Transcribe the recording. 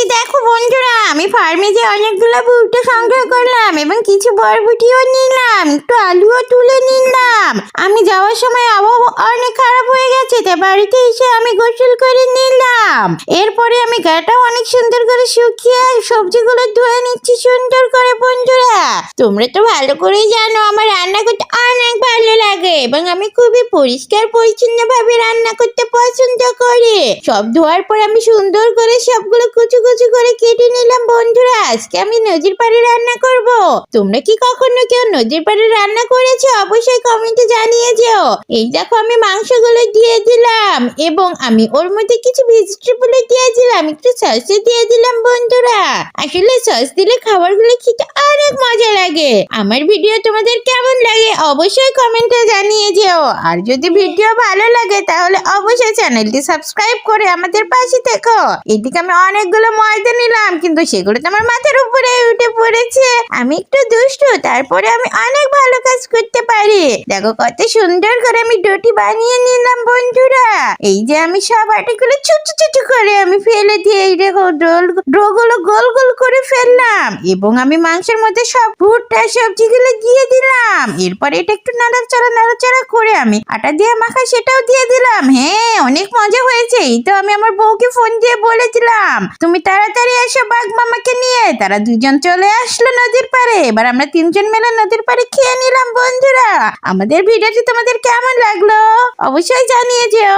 যে দেখো বন্ধুরা, আমি ফার্মে যে অনেকগুলো ভুট্টা সংগ্রহ করলাম এবং কিছু বরবটিও নিলাম, একটু আলুও তুলে নিলাম। আমি যাওয়ার সময় আবহাওয়া অনেক খারাপ হয়ে গেছে, তাই বাড়িতে এসে আমি গোসল করে নিলাম। এরপরে আমি গাটাও অনেক সুন্দর করে শুকিয়ে সবজিগুলো ধুয়ে নিচ্ছি সুন্দর করে। বন্ধুরা তোমরা তো ভালো করেই জানো আমার রান্না করতে অনেক ভালো লাগে এবং আমি খুবই পরিষ্কার পরিচ্ছন্ন ভাবে রান্না করতে পছন্দ করি। সব ধোয়ার পর আমি সুন্দর করে সবগুলো কুচু কুচু করে কেটে নিলাম। বন্ধুরা আজকে আমি নদীর পাড়ে রান্না করব। তোমরা কি কখনো কেউ নদীর পাড়ে রান্না করেছো? অবশ্যই কমেন্টে জানিয়ে যেও। এই দেখো আমি মাংসগুলো দিয়ে দিলাম এবং আমি ওর মধ্যে কিছু ভেজিটেবল দিয়ে দিলাম, একটু সস দিয়ে দিলাম। বন্ধুরা আসলে সস দিলে খাবারগুলো খেতে অনেক মজা লাগে। আমার ভিডিও তোমাদের কেমন লাগে অবশ্যই কমেন্টে জানিয়ে যেও। আর যদি ভিডিও ভালো লাগে তাহলে অবশ্যই চ্যানেলটি সাবস্ক্রাইব করে আমাদের পাশে থেকো। এদিকে আমি অনেকগুলো ময়দা নিলাম, কিন্তু সেগুলো তো আমার মাথার উপরে উঠে পড়েছে। আমি একটু দুষ্টু, তারপরে আমি অনেক ভালো কাজ করতে পারি। দেখো কত সুন্দর করে আমি ডোটি বানিয়ে নিলাম। বন্ধুরা এই যে আমি সব আটিগুলো ছোট ছোট করে আমি ফেলে দিয়ে এই দেখো ডোগুলো গোল গোল করে ফেললাম এবং আমি মাংসের মধ্যে সব ভুট্টা সবজিগুলো দিয়ে দিলাম। এরপরে এটা একটু নাড়াচাড়া করে আমি আটা দিয়ে মাখা সেটাও দিয়ে দিলাম। হ্যাঁ অনেক মজা হয়েছে। এই তো আমি আমার বউকে ফোন দিয়ে বলেছিলাম তুমি তাড়াতাড়ি এসো বাঘ মামাকে নিয়ে। তারা দুজন চলে আসলো নদীর পাড়ে। এবার আমরা তিনজন মিলে নদীর পাড়ে খেয়ে নিলাম। বন্ধুরা আমাদের ভিডিওটি তোমাদের কেমন লাগলো অবশ্যই জানিয়ে যেও।